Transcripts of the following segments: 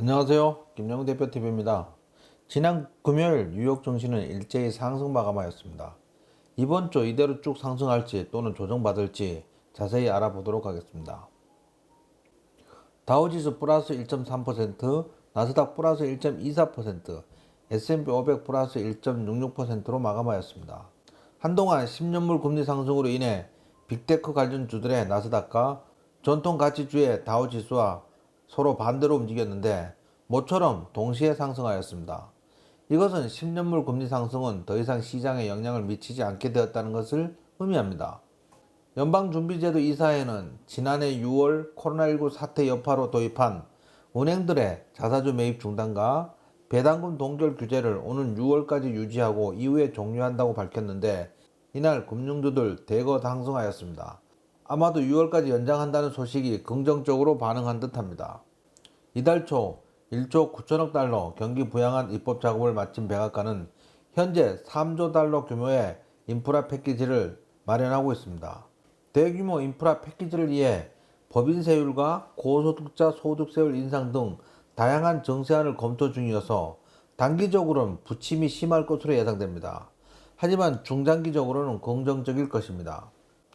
안녕하세요. 김영우 대표TV입니다. 지난 금요일 뉴욕 증시는 일제히 상승 마감하였습니다. 이번 주 이대로 쭉 상승할지 또는 조정받을지 자세히 알아보도록 하겠습니다. 다우지수 플러스 1.3%, 나스닥 플러스 1.24%, S&P 500 플러스 1.66%로 마감하였습니다. 한동안 10년물 금리 상승으로 인해 빅테크 관련주들의 나스닥과 전통 가치주의 다우지수와 서로 반대로 움직였는데 모처럼 동시에 상승하였습니다. 이것은 10년물 금리 상승은 더 이상 시장에 영향을 미치지 않게 되었다는 것을 의미합니다. 연방준비제도 이사회는 지난해 6월 코로나19 사태 여파로 도입한 은행들의 자사주 매입 중단과 배당금 동결 규제를 오는 6월까지 유지하고 이후에 종료한다고 밝혔는데 이날 금융주들 대거 상승하였습니다. 아마도 6월까지 연장한다는 소식이 긍정적으로 반응한 듯합니다. 이달 초 1조 9천억 달러 경기 부양안 입법 작업을 마친 백악관은 현재 3조 달러 규모의 인프라 패키지를 마련하고 있습니다. 대규모 인프라 패키지를 위해 법인세율과 고소득자 소득세율 인상 등 다양한 정세안을 검토 중이어서 단기적으로는 부침이 심할 것으로 예상됩니다. 하지만 중장기적으로는 긍정적일 것입니다.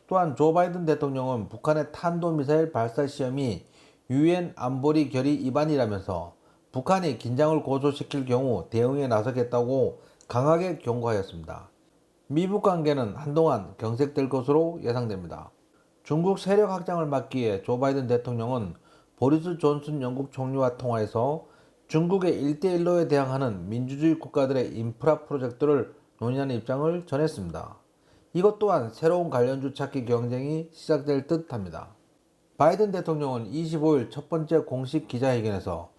또한 조 바이든 대통령은 북한의 탄도미사일 발사 시험이 유엔 안보리 결의 위반이라면서 북한이 긴장을 고조시킬 경우 대응에 나서겠다고 강하게 경고하였습니다. 미북 관계는 한동안 경색될 것으로 예상됩니다. 중국 세력 확장을 막기 위해 조 바이든 대통령은 보리스 존슨 영국 총리와 통화해서 중국의 1대1로에 대항하는 민주주의 국가들의 인프라 프로젝트를 논의하는 입장을 전했습니다. 이것 또한 새로운 관련주 찾기 경쟁이 시작될 듯 합니다. 바이든 대통령은 25일 첫 번째 공식 기자회견에서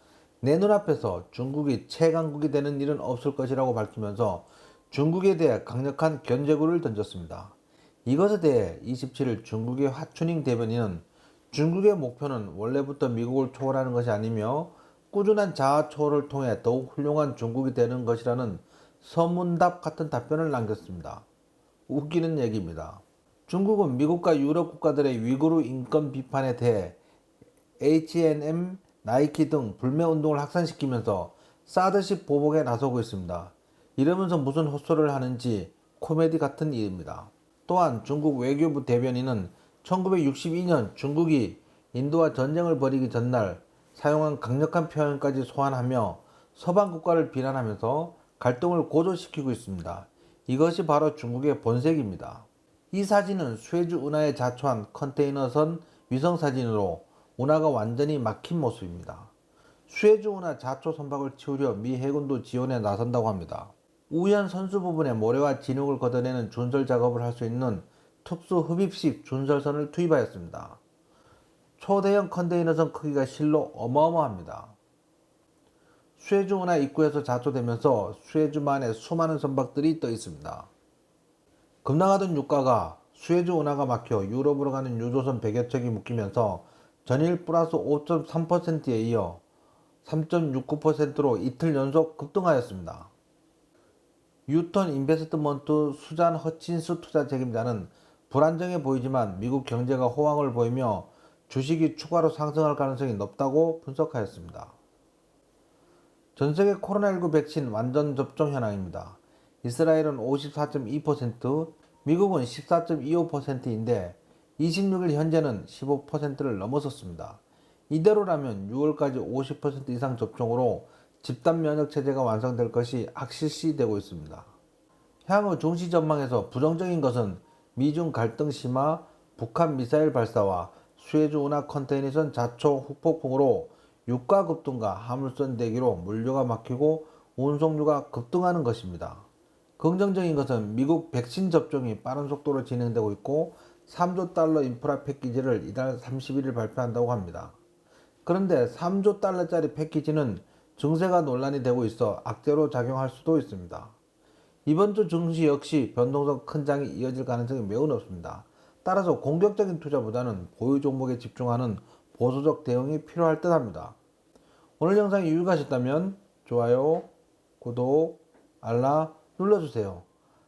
내 눈앞에서 중국이 최강국이 되는 일은 없을 것이라고 밝히면서 중국에 대해 강력한 견제구를 던졌습니다. 이것에 대해 27일 중국의 화춘잉 대변인은 중국의 목표는 원래부터 미국을 초월하는 것이 아니며 꾸준한 자아 초월을 통해 더욱 훌륭한 중국이 되는 것이라는 서문답 같은 답변을 남겼습니다. 웃기는 얘기입니다. 중국은 미국과 유럽 국가들의 위구르 인권 비판에 대해 H&M, 나이키 등 불매운동을 확산시키면서 사드식 보복에 나서고 있습니다. 이러면서 무슨 헛소리를 하는지 코미디 같은 일입니다. 또한 중국 외교부 대변인은 1962년 중국이 인도와 전쟁을 벌이기 전날 사용한 강력한 표현까지 소환하며 서방 국가를 비난하면서 갈등을 고조시키고 있습니다. 이것이 바로 중국의 본색입니다. 이 사진은 수에즈 운하에 자초한 컨테이너선 위성사진으로 운하가 완전히 막힌 모습입니다. 수에즈 운하 자초 선박을 치우려 미 해군도 지원에 나선다고 합니다. 우연 선수 부분에 모래와 진흙을 걷어내는 준설 작업을 할 수 있는 특수 흡입식 준설선을 투입하였습니다. 초대형 컨테이너선 크기가 실로 어마어마합니다. 수에즈 운하 입구에서 자초되면서 수에즈만에 수많은 선박들이 떠 있습니다. 급락하던 유가가 수에즈 운하가 막혀 유럽으로 가는 유조선 100여 척이 묶이면서 전일 플러스 5.3%에 이어 3.69%로 이틀 연속 급등하였습니다. 유턴 인베스트먼트 수잔 허친스 투자 책임자는 불안정해 보이지만 미국 경제가 호황을 보이며 주식이 추가로 상승할 가능성이 높다고 분석하였습니다. 전세계 코로나19 백신 완전 접종 현황입니다. 이스라엘은 54.2%, 미국은 14.25%인데 26일 현재는 15%를 넘어섰습니다. 이대로라면 6월까지 50% 이상 접종으로 집단 면역 체제가 완성될 것이 확실시되고 있습니다. 향후 중시 전망에서 부정적인 것은 미중 갈등 심화, 북한 미사일 발사와 수에즈 운하 컨테이너선 자초 후폭풍으로 유가 급등과 화물선 대기로 물류가 막히고 운송료가 급등하는 것입니다. 긍정적인 것은 미국 백신 접종이 빠른 속도로 진행되고 있고 3조 달러 인프라 패키지를 이달 31일 발표한다고 합니다. 그런데 3조 달러짜리 패키지는 증세가 논란이 되고 있어 악재로 작용할 수도 있습니다. 이번 주 증시 역시 변동성 큰 장이 이어질 가능성이 매우 높습니다. 따라서 공격적인 투자보다는 보유 종목에 집중하는 보수적 대응이 필요할 듯 합니다. 오늘 영상이 유익하셨다면 좋아요, 구독, 알람 눌러주세요.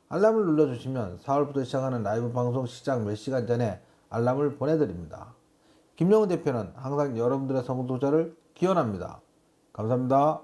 알람을 눌러주시면 4월부터 시작하는 라이브 방송 시작 몇 시간 전에 알람을 보내드립니다. 김영우 대표는 항상 여러분들의 성공 투자를 기원합니다. 감사합니다.